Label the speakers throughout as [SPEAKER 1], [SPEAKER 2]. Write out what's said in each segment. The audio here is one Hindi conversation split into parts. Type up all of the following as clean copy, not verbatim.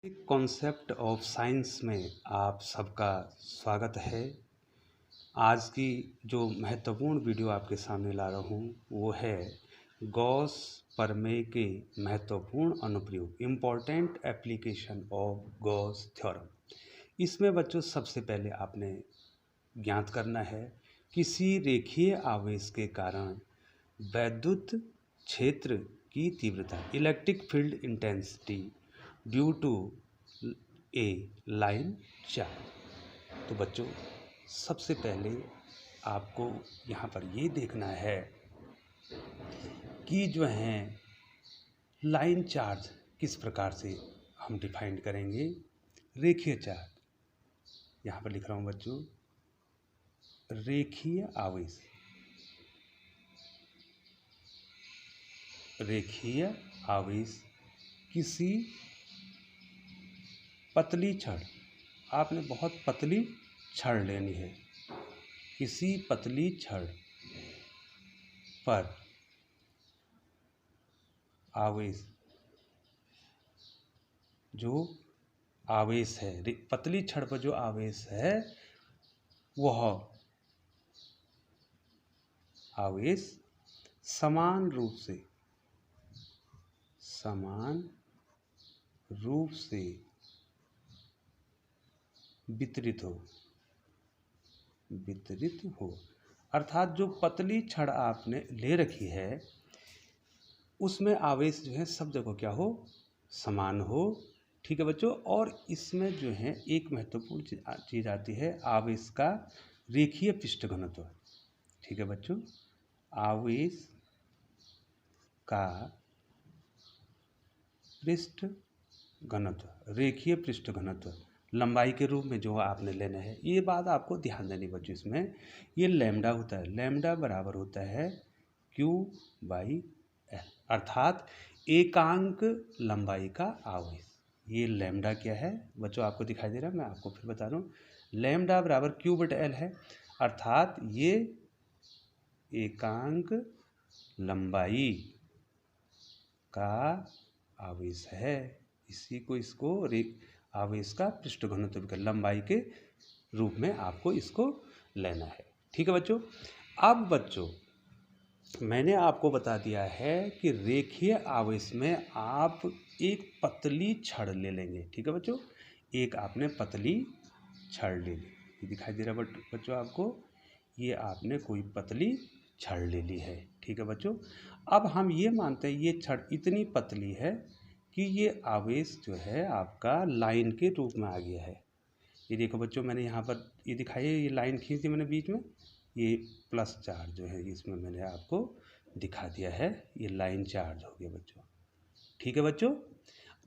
[SPEAKER 1] कॉन्सेप्ट ऑफ साइंस में आप सबका स्वागत है। आज की जो महत्वपूर्ण वीडियो आपके सामने ला रहा हूँ वो है गॉस प्रमेय के महत्वपूर्ण अनुप्रयोग, important application of Gauss theorem. इसमें बच्चों सबसे पहले आपने ज्ञात करना है किसी रेखीय आवेश के कारण वैद्युत क्षेत्र की तीव्रता, electric field intensity due to a line charge. तो बच्चों सबसे पहले आपको यहाँ पर ये देखना है कि जो है लाइन चार्ज किस प्रकार से हम डिफाइन करेंगे। रेखीय चार्ज यहाँ पर लिख रहा हूँ बच्चों, रेखीय आवेश, रेखीय आवेश किसी पतली छड़, आपने बहुत पतली छड़ लेनी है, किसी पतली छड़ पर आवेश, जो आवेश है पतली छड़ पर जो आवेश है वह आवेश समान रूप से वितरित हो। अर्थात जो पतली छड़ आपने ले रखी है उसमें आवेश जो है सब जगह क्या हो, समान हो। ठीक है बच्चों। और इसमें जो है एक महत्वपूर्ण चीज़ आती है, आवेश का रेखीय पृष्ठ घनत्व। ठीक है बच्चों, आवेश का पृष्ठ घनत्व, रेखीय पृष्ठ घनत्व लंबाई के रूप में जो आपने लेना है, ये बात आपको ध्यान देनी बच्चों। इसमें ये लैम्डा होता है, लैम्डा बराबर होता है Q/L, अर्थात एकांक लंबाई का आवेश। ये लैम्डा क्या है बच्चों, आपको दिखाई दे रहा है, मैं आपको फिर बता रहा हूँ। लैम्डा बराबर Q/L है, अर्थात ये एकांक लंबाई का आवेश है। इसको आवेश का पृष्ठ घनत्व का लंबाई के रूप में आपको इसको लेना है। ठीक है बच्चों। अब बच्चों मैंने आपको बता दिया है कि रेखीय आवेश में आप एक पतली छड़ ले लेंगे। ठीक है बच्चों, एक आपने पतली छड़ ले ली, ये दिखाई दे रहा है बच्चों आपको, ये आपने कोई पतली छड़ ले ली है। ठीक है बच्चों। अब हम ये मानते हैं ये छड़ इतनी पतली है कि ये आवेश जो है आपका लाइन के रूप में आ गया है। ये देखो बच्चों, मैंने यहाँ पर ये दिखाई है, ये लाइन खींच दी मैंने बीच में, ये प्लस चार्ज जो है इसमें मैंने आपको दिखा दिया है, ये लाइन चार्ज हो गया बच्चों। ठीक है बच्चों।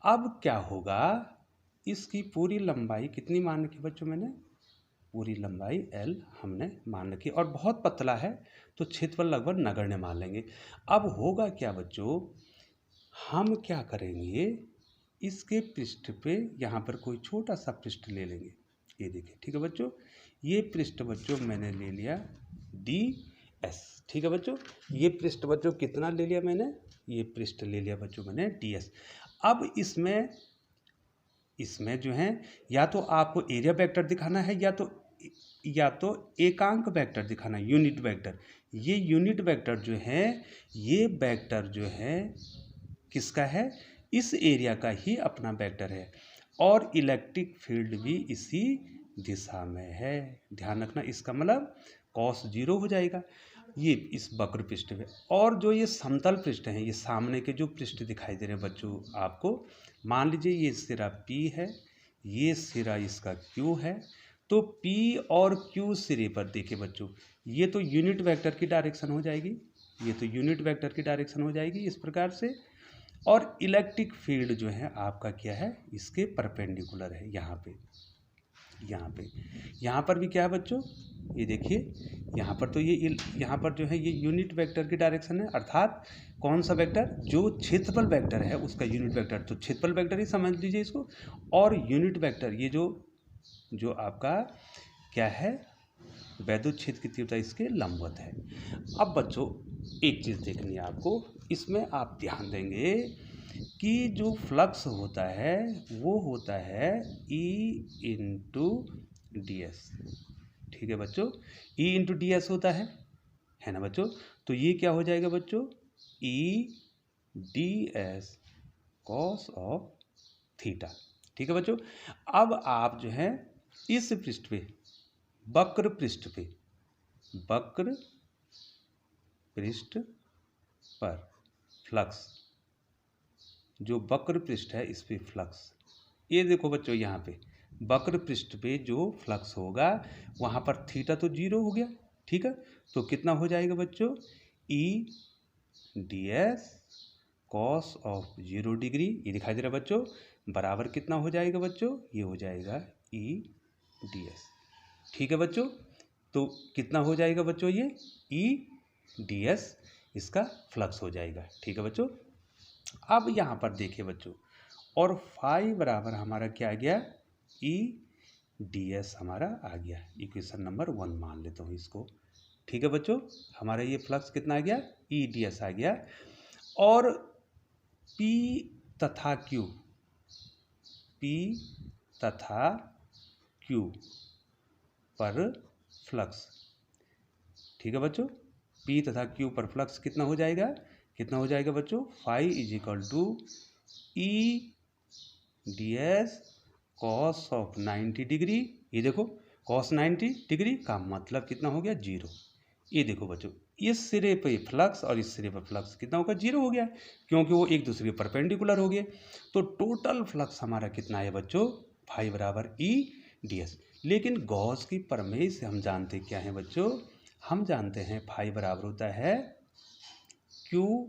[SPEAKER 1] अब क्या होगा, इसकी पूरी लंबाई कितनी मान रखी बच्चों, मैंने पूरी लंबाई L हमने मान रखी, और बहुत पतला है तो क्षेत्रफल लगभग नगण्य मान लेंगे। अब होगा क्या बच्चों, हम क्या करेंगे, इसके पृष्ठ पे यहाँ पर कोई छोटा सा पृष्ठ ले लेंगे। ये देखिए, ठीक है बच्चों, ये पृष्ठ बच्चों मैंने ले लिया DS। ठीक है बच्चों, ये पृष्ठ बच्चों कितना ले लिया मैंने, ये पृष्ठ ले लिया बच्चों मैंने DS। अब इसमें जो है या तो आपको एरिया वेक्टर दिखाना है या तो एकांक वेक्टर दिखाना है, यूनिट वेक्टर। ये यूनिट वेक्टर जो है, ये वेक्टर जो है किसका है, इस एरिया का ही अपना वेक्टर है, और इलेक्ट्रिक फील्ड भी इसी दिशा में है। ध्यान रखना, इसका मतलब cos 0 हो जाएगा ये इस वक्र पृष्ठ पे। और जो ये समतल पृष्ठ है, ये सामने के जो पृष्ठ दिखाई दे रहे हैं बच्चों आपको, मान लीजिए ये सिरा P है, ये सिरा इसका Q है, तो P और Q सिरे पर देखिए बच्चों, ये तो यूनिट वेक्टर की डायरेक्शन हो जाएगी, ये तो यूनिट वेक्टर की डायरेक्शन हो जाएगी इस प्रकार से। और इलेक्ट्रिक फील्ड जो है आपका क्या है, इसके परपेंडिकुलर है। यहाँ पर भी क्या है बच्चों, ये देखिए, यहाँ पर तो यहाँ पर जो है ये यूनिट वेक्टर की डायरेक्शन है, अर्थात कौन सा वेक्टर, जो क्षेत्रफल वेक्टर है उसका यूनिट वेक्टर, तो क्षेत्रफल वेक्टर ही समझ लीजिए इसको। और यूनिट वेक्टर ये जो आपका क्या है, वैद्युत क्षेत्र की तीव्रता इसके लंबवत है। अब बच्चों एक चीज़ देखनी है आपको, इसमें आप ध्यान देंगे कि जो फ्लक्स होता है वो होता है E इंटू डी एस। ठीक है बच्चों, E इंटू डी एस होता है ना बच्चों। तो ये क्या हो जाएगा बच्चों, E D S cos of theta. ठीक है बच्चों। अब आप जो है इस पृष्ठ पे, वक्र पृष्ठ पर फ्लक्स, जो वक्र पृष्ठ है इस पे फ्लक्स, ये देखो बच्चों यहाँ पे वक्र पृष्ठ पे जो फ्लक्स होगा वहाँ पर थीटा तो 0 हो गया। ठीक है, तो कितना हो जाएगा बच्चों, E D S cos of 0 degree, ये दिखाई दे रहा है बच्चों, बराबर कितना हो जाएगा बच्चों, ये हो जाएगा E डी एस। ठीक है बच्चों, तो कितना हो जाएगा बच्चों, ये E डी एस इसका फ्लक्स हो जाएगा। ठीक है बच्चों। अब यहाँ पर देखिए बच्चों, और फाई बराबर हमारा क्या आ गया, E डी एस हमारा आ गया। इक्वेशन नंबर 1 मान लेता हूँ इसको। ठीक है बच्चों, हमारा ये फ्लक्स कितना आ गया, E डी एस आ गया। और P तथा Q पर फ्लक्स, ठीक है बच्चों, P तथा Q पर फ्लक्स कितना हो जाएगा बच्चों, phi is equal to E D S cos of 90 degree. ये देखो कॉस 90 डिग्री का मतलब कितना हो गया, 0। ये देखो बच्चों, इस सिरे पे फ्लक्स और इस सिरे पर फ्लक्स कितना होगा, 0 हो गया, क्योंकि वो एक दूसरे के परपेंडिकुलर हो गए। तो टोटल फ्लक्स हमारा कितना है बच्चों, फाई बराबर E डी एस। लेकिन गॉस की प्रमेय से हम जानते क्या हैं बच्चों, हम जानते हैं फाई बराबर होता है Q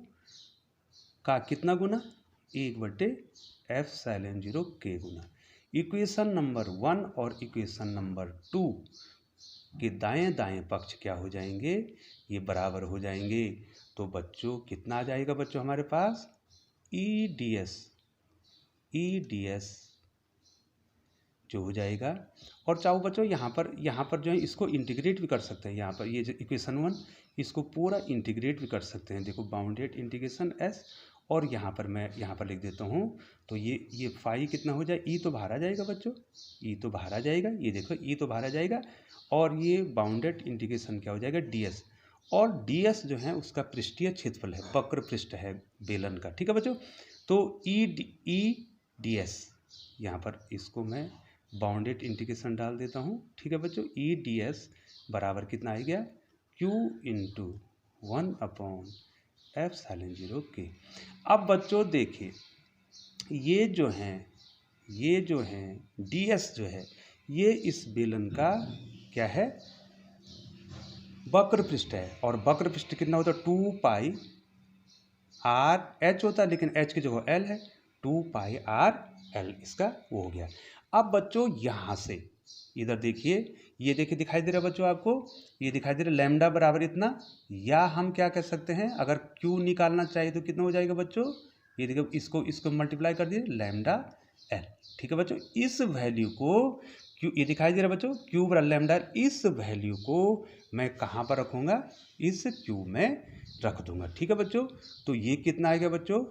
[SPEAKER 1] का कितना गुना, 1/f(0) के गुना। इक्वेशन नंबर 1 और इक्वेशन नंबर 2 के दाएं दाएं पक्ष क्या हो जाएंगे, ये बराबर हो जाएंगे। तो बच्चों कितना आ जाएगा बच्चों हमारे पास, E डी एस जो हो जाएगा। और चाहो बच्चों यहाँ पर जो है इसको इंटीग्रेट भी कर सकते हैं। यहाँ पर ये जो इक्वेशन 1 इसको पूरा इंटीग्रेट भी कर सकते हैं। देखो बाउंडेड इंटीग्रेशन S, और यहाँ पर मैं लिख देता हूँ। तो ये फाई कितना हो जाए, E तो बाहर आ जाएगा बच्चों, E तो बाहर आ जाएगा, ये देखो E तो बाहर आ जाएगा। और ये बाउंडेड इंटीग्रेशन क्या हो जाएगा, DS। और DS जो है उसका पृष्ठीय क्षेत्रफल है, वक्र पृष्ठ है बेलन का। ठीक है बच्चों, तो E DS यहाँ पर इसको मैं बाउंडेड इंटीग्रेशन डाल देता हूँ। ठीक है बच्चों, E डी एस बराबर कितना आ गया, Q इंटू 1/f(0) के। अब बच्चों देखिए, ये जो है DS जो है, ये इस बेलन का क्या है, वक्र पृष्ठ है। और वक्र पृष्ठ कितना होता है, 2πr(h) होता है, लेकिन h की जगह l है, 2πr(l) इसका वो हो गया। अब बच्चों यहाँ से इधर देखिए, ये देखिए दिखाई दे रहा है बच्चों आपको, ये दिखाई दे रहा है लैम्डा बराबर इतना, या हम क्या कह सकते हैं, अगर Q निकालना चाहिए तो कितना हो जाएगा बच्चों, ये देखो इसको मल्टीप्लाई कर दिए लैम्डा l। ठीक है बच्चों, इस वैल्यू को Q, ये दिखाई दे रहा है बच्चों Q बराबर लैम्डा, इस वैल्यू को मैं कहाँ पर रखूँगा, इस Q में रख दूंगा। ठीक है बच्चों, तो ये कितना आएगा बच्चों,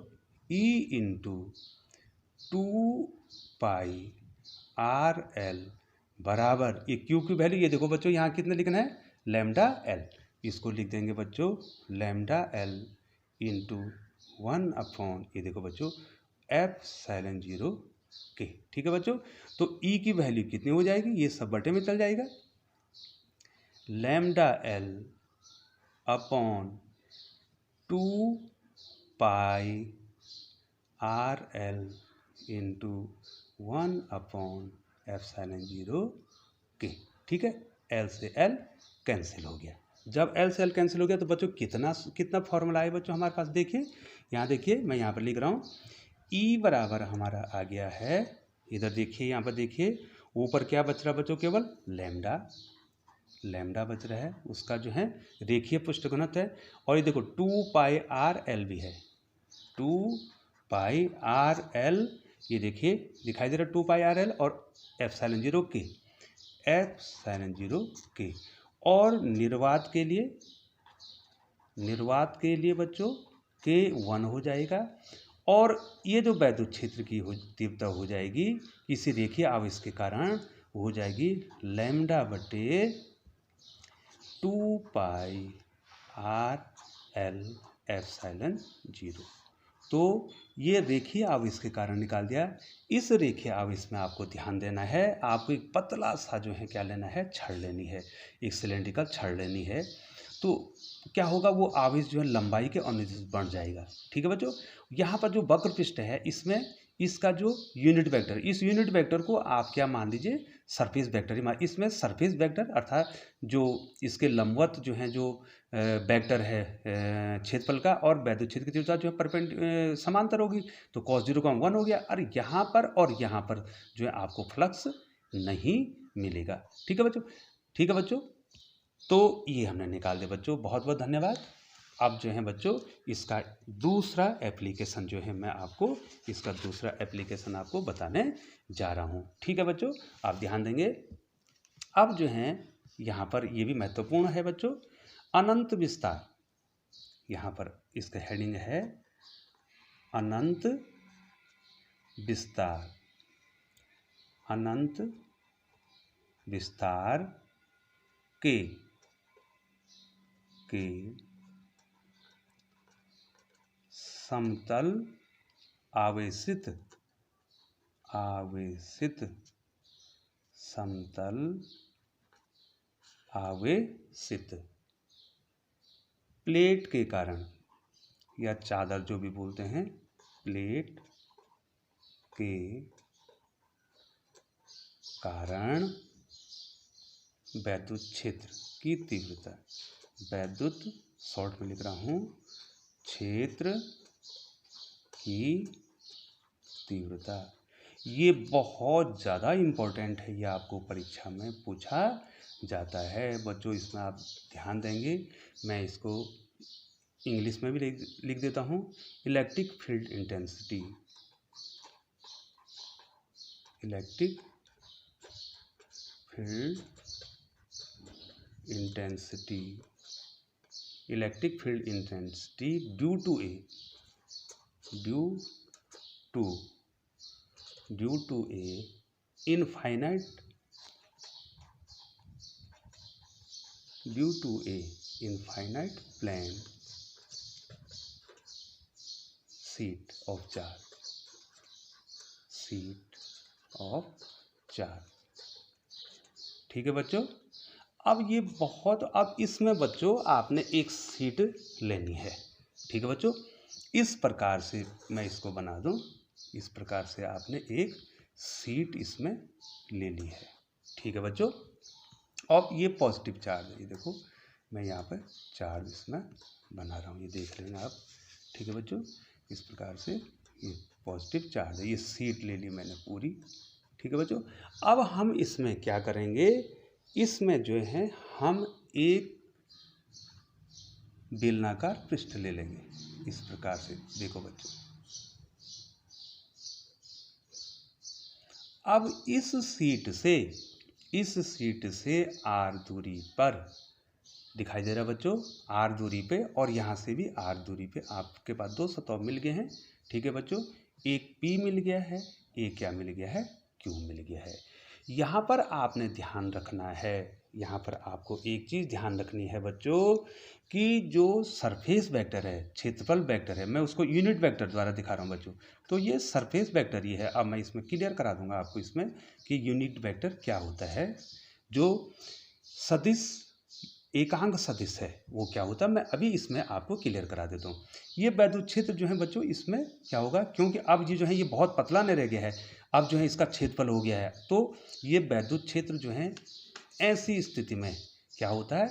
[SPEAKER 1] E इंटू 2πr(l) बराबर ये Q की वैल्यू, ये देखो बच्चों यहाँ कितना लिखना है, लैम्डा l। इसको लिख देंगे बच्चों लैम्डा l इंटू 1/, ये देखो बच्चों f(0) के। ठीक है बच्चों, तो E की वैल्यू कितनी हो जाएगी, ये सब बटे में चल जाएगा, lambda l upon 2πr(l) into 1/f(0) के। ठीक है, L से L कैंसिल हो गया। जब L से L कैंसिल हो गया तो बच्चों कितना फॉर्मूला है बच्चों हमारे पास, देखिए यहाँ देखिए, मैं यहाँ पर लिख रहा हूँ, E बराबर हमारा आ गया है, इधर देखिए, यहाँ पर देखिए, ऊपर क्या बच रहा बच्चों, केवल लैम्डा बच रहा है, उसका जो है रेखीय पृष्ठ घनत्व है। और ये देखो 2πr(l) भी है, 2πr(l), ये देखिए दिखाई दे रहा है 2πr(l) और f(0) के। और निर्वात के लिए बच्चों K 1 हो जाएगा, और ये जो वैद्युत क्षेत्र की तीव्रता हो जाएगी इसी रेखीय आवेश के कारण हो जाएगी लैम्डा बटे 2 पाई RL एप्सिलॉन 0। तो ये रेखीय आवेश के कारण निकाल दिया। इस रेखीय आवेश में आपको ध्यान देना है, आपको एक पतला सा जो है क्या लेना है, छड़ लेनी है, एक सिलेंड्रिकल छड़ लेनी है। तो क्या होगा, वो आवेश जो है लंबाई के अनुदिश बढ़ जाएगा। ठीक है बच्चों, यहाँ पर जो वक्र पृष्ठ है इसमें इसका जो यूनिट वेक्टर, इस यूनिट वेक्टर को आप क्या मान लीजिए, सरफेस वेक्टर ही मान। इसमें सरफेस वेक्टर अर्थात जो इसके लंबवत जो है जो वेक्टर है क्षेत्रफल का, और वैद्युत क्षेत्र की तीव्रता जो है समांतर होगी, तो cos 0 का 1 हो गया। और यहाँ पर जो है आपको फ्लक्स नहीं मिलेगा। ठीक है बच्चों, ठीक है बच्चों, तो ये हमने निकाल दिया बच्चों। बहुत बहुत धन्यवाद। अब जो है बच्चों इसका दूसरा एप्लीकेशन जो है मैं आपको इसका दूसरा एप्लीकेशन आपको बताने जा रहा हूँ। ठीक है बच्चों, आप ध्यान देंगे। अब जो है यहाँ पर ये भी महत्वपूर्ण है बच्चों, अनंत विस्तार। यहाँ पर इसका हेडिंग है अनंत विस्तार। अनंत विस्तार के समतल आवेशित समतल आवेशित प्लेट के कारण, या चादर जो भी बोलते हैं, प्लेट के कारण वैद्युत क्षेत्र की तीव्रता, वैद्युत शॉर्ट में लिख रहा हूँ, क्षेत्र की तीव्रता। ये बहुत ज़्यादा इम्पोर्टेंट है, ये आपको परीक्षा में पूछा जाता है बच्चों। इसमें आप ध्यान देंगे। मैं इसको इंग्लिश में भी लिख देता हूँ, electric field intensity. Electric field intensity, electric field intensity due to a infinite plane sheet of charge. ठीक है बच्चों, अब ये बहुत, अब इसमें बच्चों आपने एक शीट लेनी है। ठीक है बच्चों, इस प्रकार से मैं इसको बना दूं, इस प्रकार से आपने एक शीट इसमें ले ली है। ठीक है बच्चों, अब ये पॉजिटिव चार्ज है, ये देखो मैं यहाँ पर चार्ज इसमें बना रहा हूँ, ये देख लेना आप। ठीक है बच्चों, इस प्रकार से ये पॉजिटिव चार्ज है, ये शीट ले ली मैंने पूरी। ठीक है बच्चों, अब हम इसमें क्या करेंगे, इसमें जो है हम एक बेलनाकार पृष्ठ ले लेंगे इस प्रकार से। देखो बच्चों, अब इस शीट से r दूरी पर दिखाई दे रहा है बच्चों, r दूरी पे, और यहाँ से भी r दूरी पे आपके पास दो सतह मिल गए हैं। ठीक है बच्चों, एक P मिल गया है, एक क्या मिल गया है, Q मिल गया है। यहाँ पर आपने ध्यान रखना है, यहाँ पर आपको एक चीज़ ध्यान रखनी है बच्चों, कि जो सरफेस वेक्टर है, क्षेत्रफल वेक्टर है, मैं उसको यूनिट वेक्टर द्वारा दिखा रहा हूँ बच्चों। तो ये सरफेस वेक्टर ये है। अब मैं इसमें क्लियर करा दूंगा आपको इसमें कि यूनिट वेक्टर क्या होता है। जो सदिश, एकांक सदिश है वो क्या होता है, मैं अभी इसमें आपको क्लियर करा देता हूँ। ये वैद्युत क्षेत्र जो है बच्चों, इसमें क्या होगा, क्योंकि अब ये जो है ये बहुत पतला नहीं रह गया है, अब जो है इसका क्षेत्रफल हो गया है, तो ये वैद्युत क्षेत्र जो है ऐसी स्थिति में क्या होता है,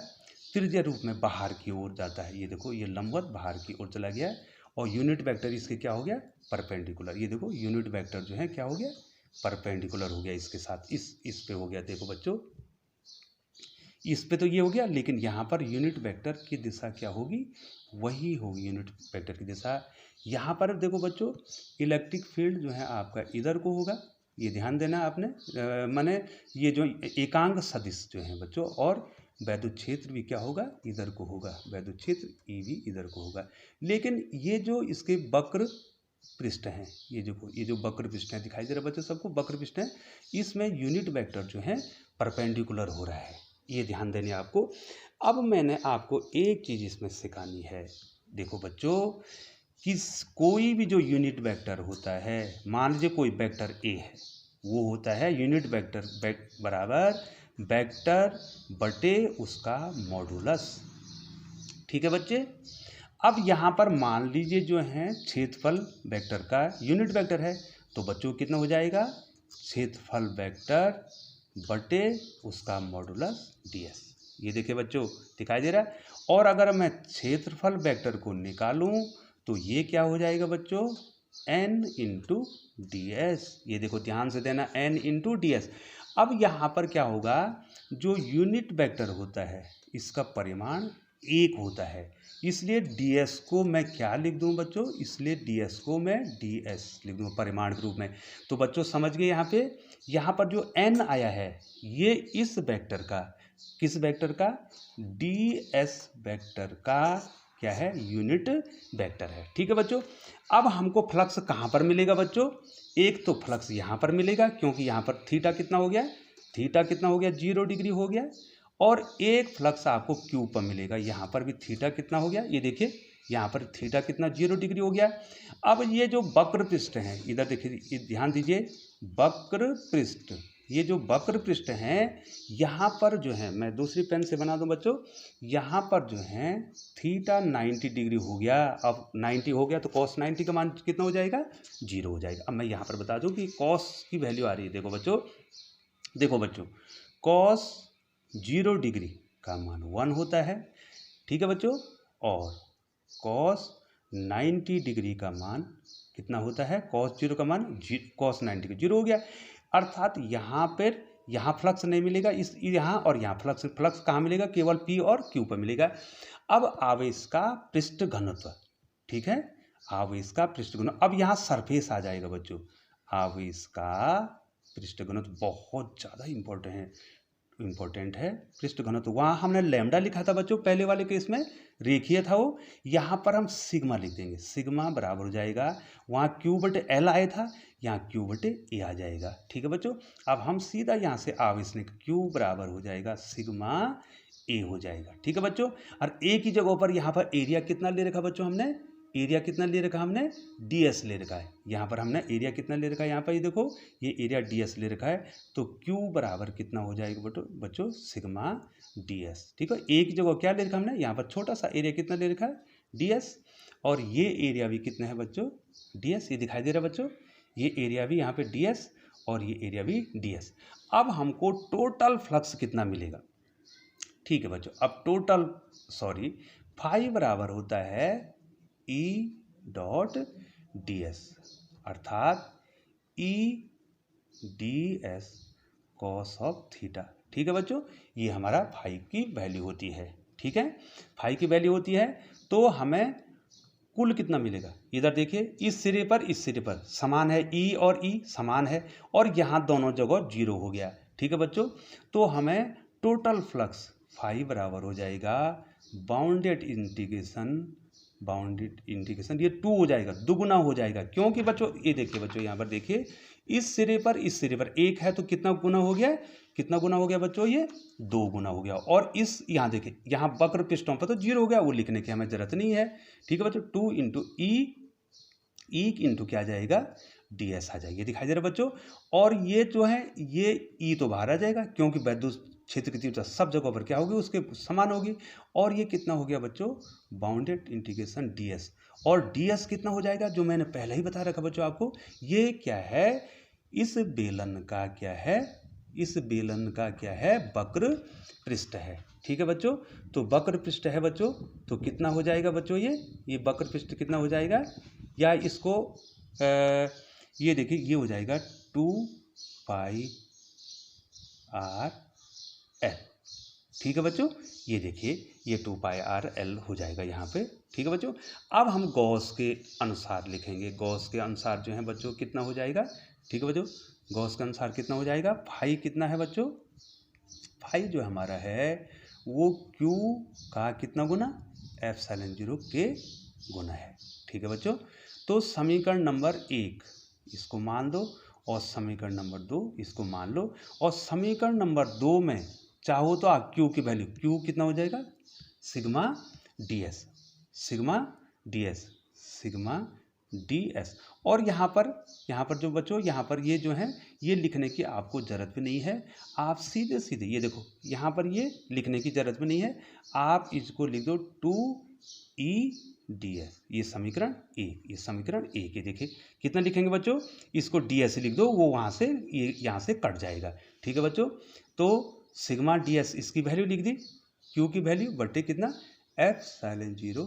[SPEAKER 1] त्रिज्य रूप में बाहर की ओर जाता है। ये देखो, ये लंबवत बाहर की ओर चला गया, और यूनिट वेक्टर इसके क्या हो गया, परपेंडिकुलर। ये देखो यूनिट वेक्टर जो है क्या हो गया, परपेंडिकुलर हो गया इसके साथ, इस पे हो गया। देखो बच्चों, इस पे तो ये हो गया, लेकिन यहाँ पर यूनिट वेक्टर की दिशा क्या होगी, वही होगी यूनिट वेक्टर की दिशा। यहाँ पर देखो बच्चों, इलेक्ट्रिक फील्ड जो है आपका इधर को होगा, ये ध्यान देना आपने, माने ये जो एकांक सदिश जो है बच्चों, और वैद्युत क्षेत्र भी क्या होगा, इधर को होगा, वैद्युत क्षेत्र ई भी इधर को होगा। लेकिन ये जो इसके वक्र पृष्ठ हैं, ये जो वक्र पृष्ठ हैं दिखाई दे रहा है बच्चों सबको, वक्र पृष्ठ हैं, इसमें यूनिट वेक्टर जो है परपेंडिकुलर हो रहा है, ये ध्यान देने आपको। अब मैंने आपको एक चीज़ इसमें सिखानी है। देखो बच्चों, कोई भी जो यूनिट वेक्टर होता है, मान लीजिए कोई वेक्टर ए है, वो होता है यूनिट वेक्टर बराबर वेक्टर बटे उसका मॉडुलस। ठीक है बच्चे। अब यहाँ पर मान लीजिए जो है क्षेत्रफल वेक्टर का यूनिट वेक्टर है, तो बच्चों कितना हो जाएगा, क्षेत्रफल वेक्टर बटे उसका मॉडुलस ds। ये देखिए बच्चों दिखाई दे रहा है। और अगर मैं क्षेत्रफल वेक्टर को निकालूं तो ये क्या हो जाएगा बच्चों, n इंटू ds। ये देखो ध्यान से देना, n इंटू ds। अब यहाँ पर क्या होगा, जो यूनिट वेक्टर होता है इसका परिमाण 1 होता है, इसलिए ds को मैं क्या लिख दूं बच्चों, इसलिए ds को मैं ds लिख दूं परिमाण के रूप में। तो बच्चों समझ गए यहाँ पर जो n आया है ये इस वेक्टर का, किस वेक्टर का, ds वेक्टर का क्या है, यूनिट वेक्टर है। ठीक है बच्चों। अब हमको फ्लक्स कहाँ पर मिलेगा बच्चों, एक तो फ्लक्स यहाँ पर मिलेगा क्योंकि यहाँ पर थीटा कितना हो गया, 0 डिग्री हो गया, और एक फ्लक्स आपको क्यू पर मिलेगा, यहाँ पर भी थीटा कितना हो गया, ये देखिए यहाँ पर थीटा कितना 0 डिग्री हो गया। अब ये जो वक्र पृष्ठ हैं, इधर देखिए ध्यान दीजिए, वक्र पृष्ठ, ये जो वक्र पृष्ठ हैं यहाँ पर जो है, मैं दूसरी पेन से बना दूं बच्चों, यहाँ पर जो है थीटा 90 डिग्री हो गया। अब 90 हो गया तो कॉस 90 का मान कितना हो जाएगा, 0 हो जाएगा। अब मैं यहाँ पर बता दूं कि कॉस की वैल्यू आ रही है, देखो बच्चों कॉस 0 डिग्री का मान 1 होता है। ठीक है बच्चों। और कॉस 90 डिग्री का मान कितना होता है, कॉस 0 का मान कॉस 90 का 0 हो गया। अर्थात यहाँ पर यहाँ फ्लक्स नहीं मिलेगा, इस यहाँ और यहाँ फ्लक्स कहाँ मिलेगा, केवल P और Q पर मिलेगा। अब आवेश का पृष्ठ घनत्व, ठीक है, आवेश का पृष्ठ घनत्व, अब यहाँ सरफेस आ जाएगा बच्चों। आवेश का पृष्ठ घनत्व बहुत ज़्यादा इम्पोर्टेंट है। पृष्ठ घनत्व वहाँ हमने लैम्डा लिखा था बच्चों पहले वाले केस में, रेखीय था वो, यहाँ पर हम सिग्मा लिख देंगे, सिग्मा बराबर हो जाएगा, वहाँ Q बटे L आया था, यहाँ Q बटे A आ जाएगा। ठीक है बच्चों। अब हम सीधा यहाँ से आवेश ने Q बराबर हो जाएगा सिग्मा A हो जाएगा। ठीक है बच्चों। और A की जगह पर यहाँ पर एरिया कितना ले रखा बच्चों, हमने एरिया कितना ले रखा, हमने ds ले रखा है। यहाँ पर हमने एरिया कितना ले रखा है, यहाँ पर ये देखो ये एरिया ds ले रखा है, तो Q बराबर कितना हो जाएगा बच्चों सिग्मा ds। ठीक है। एक की जगह क्या ले रखा हमने, यहाँ पर छोटा सा एरिया कितना ले रखा है, ds, और ये एरिया भी कितना है बच्चों, ds। ये दिखाई दे रहा है बच्चों, ये एरिया भी यहाँ पे ds और ये एरिया भी ds। अब हमको टोटल फ्लक्स कितना मिलेगा, ठीक है बच्चों। अब टोटल फाई बराबर होता है E डॉट ds, अर्थात E ds cos of theta. ठीक है बच्चों, ये हमारा फाई की वैल्यू होती है। ठीक है, फाई की वैल्यू होती है, तो हमें कुल कितना मिलेगा, इधर देखिए इस सिरे पर समान है, E और E समान है, और यहाँ दोनों जगह 0 हो गया। ठीक है बच्चों, तो हमें टोटल फ्लक्स फाई बराबर हो जाएगा बाउंडेड इंटीग्रेशन ये 2 हो जाएगा, दुगुना हो जाएगा, क्योंकि बच्चों ये देखिए बच्चों, यहाँ पर देखिए इस सिरे पर 1 है तो कितना गुना हो गया, बच्चों, ये 2 गुना हो गया। और इस यहाँ देखिए, यहाँ वक्र पृष्ठों पर तो 0 हो गया, वो लिखने की हमें जरूरत नहीं है। ठीक है बच्चों, 2 इंटू ई इंटू क्या आ जाएगा, ds आ जाएगी, दिखाई दे रहा है बच्चों। और ये जो है ये E तो बाहर आ जाएगा, क्योंकि वैद्युत क्षेत्र की तीव्रता सब जगह पर क्या होगी, उसके समान होगी। और ये कितना हो गया बच्चों, बाउंडेड इंटीग्रेशन ds, और ds कितना हो जाएगा, जो मैंने पहले ही बता रखा बच्चों आपको, ये क्या है, इस बेलन का क्या है, वक्र पृष्ठ है। ठीक है बच्चों, तो वक्र पृष्ठ है बच्चों, तो कितना हो जाएगा बच्चों, ये वक्र पृष्ठ कितना हो जाएगा, या इसको ये देखिए ये हो जाएगा 2 पाई r l। ठीक है बच्चों, ये देखिए ये 2 पाई r l हो जाएगा यहाँ पे। ठीक है बच्चों, अब हम गॉस के अनुसार लिखेंगे, गॉस के अनुसार जो है बच्चों कितना हो जाएगा। ठीक है बच्चों, गॉस के अनुसार कितना हो जाएगा, फाई कितना है बच्चों, फाई जो हमारा है वो Q का कितना गुना, एप्सिलॉन 0 के गुना है। ठीक है बच्चों, तो समीकरण नंबर 1 इसको मान दो और समीकरण नंबर 2 इसको मान लो, और समीकरण नंबर 2 में चाहो तो आप क्यू की वैल्यू, क्यू कितना हो जाएगा, sigma ds, sigma ds, sigma ds। और यहाँ पर जो बच्चों, यहाँ पर ये जो है ये लिखने की आपको ज़रूरत भी नहीं है, आप सीधे सीधे ये देखो यहाँ पर ये लिखने की ज़रूरत भी नहीं है, आप इसको लिख दो 2E ds, ये समीकरण ए, ये समीकरण ए के देखिए कितना लिखेंगे बच्चों, इसको ds लिख दो, वो वहाँ से ये यहाँ से कट जाएगा। ठीक है बच्चों, तो सिग्मा ds इसकी वैल्यू लिख दी, क्यू की वैल्यू बटे कितना एप्सिलॉन 0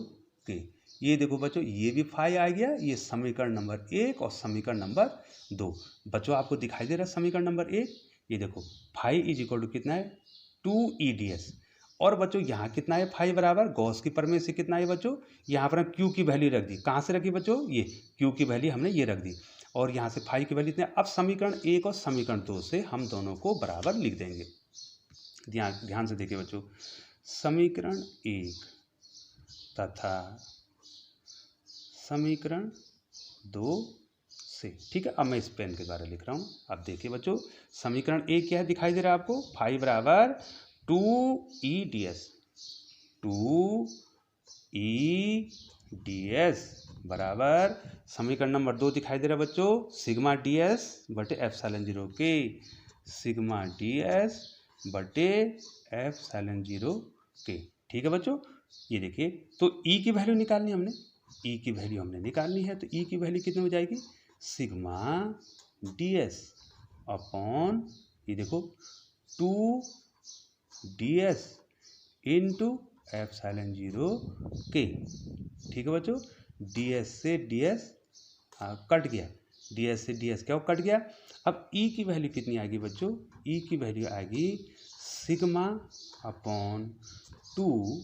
[SPEAKER 1] के। ये देखो बच्चों ये भी फाई आ गया, ये समीकरण नंबर 1 और समीकरण नंबर 2। बच्चों आपको दिखाई दे रहा है समीकरण नंबर 1, ये देखो फाई इज इक्वल टू कितना है 2EDS। और बच्चों यहाँ कितना है फाई बराबर गॉस की प्रमेय से कितना है बच्चों, यहाँ पर हम क्यू की वैल्यू रख दी, कहाँ से रखी बच्चों, ये क्यू की वैल्यू हमने ये रख दी, और यहाँ से फाई की वैल्यू इतने। अब समीकरण 1 और समीकरण 2 से हम दोनों को बराबर लिख देंगे। ध्यान से देखिए बच्चों, समीकरण 1 तथा समीकरण 2 से, ठीक है। अब मैं इस पेन के द्वारा लिख रहा हूँ। अब देखिए बच्चों समीकरण 1 क्या है, दिखाई दे रहा है आपको, फाई बराबर 2EDS, 2EDS बराबर समीकरण नंबर 2 दिखाई दे रहा है बच्चों, सिग्मा ds बटे एप्सिलॉन 0 के, सिग्मा ds बटे एप्सिलॉन 0 के। ठीक है बच्चों, ये देखिए तो E की वैल्यू निकालनी हमने, E की वैल्यू हमने निकालनी है, तो E की वैल्यू कितनी हो जाएगी, सिग्मा ds अपॉन ये देखो 2DS इंटू एप्सिलॉन 0 के। ठीक है बच्चों, ds से ds कट गया, ds से ds क्या कट गया। अब E की वैल्यू कितनी आएगी बच्चों, E की वैल्यू आएगी सिग्मा अपॉन 2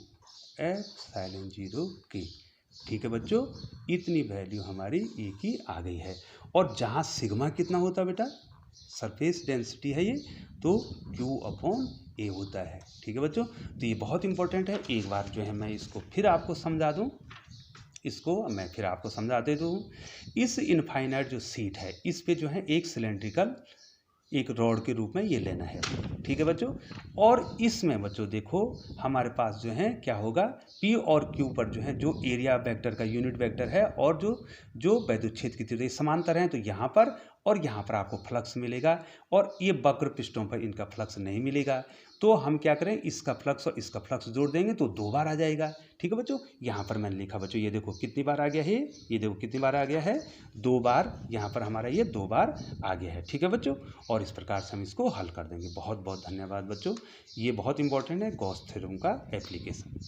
[SPEAKER 1] एप्सिलॉन 0 के। ठीक है बच्चों, इतनी वैल्यू हमारी E की आ गई है। और जहाँ सिग्मा कितना होता है बेटा, सरफेस डेंसिटी है ये, तो Q अपॉन A होता है। ठीक है बच्चों, तो ये बहुत इंपॉर्टेंट है। एक बार जो है मैं इसको फिर आपको समझा दूँ, इसको मैं फिर आपको समझा दे दूँ। इस इनफाइनाइट जो सीट है इस पे जो है एक सिलेंड्रिकल एक रॉड के रूप में ये लेना है। ठीक है बच्चों, और इसमें बच्चों देखो हमारे पास जो है क्या होगा, P और Q पर जो है जो एरिया वेक्टर का यूनिट वेक्टर है और जो वैद्युत क्षेत्र की तीव्रता समांतर है, तो यहाँ पर और यहाँ पर आपको फ्लक्स मिलेगा, और ये वक्र पृष्ठों पर इनका फ्लक्स नहीं मिलेगा। तो हम क्या करें, इसका फ्लक्स और इसका फ्लक्स जोड़ देंगे तो 2 बार आ जाएगा। ठीक है बच्चों, यहाँ पर मैंने लिखा बच्चों, ये देखो कितनी बार आ गया है, ये देखो कितनी बार आ गया है, 2 बार, यहाँ पर हमारा ये 2 बार आ गया है। ठीक है बच्चों, और इस प्रकार से हम इसको हल कर देंगे। बहुत बहुत धन्यवाद बच्चों, ये बहुत इंपॉर्टेंट है गॉस थ्योरम का एप्लीकेशन।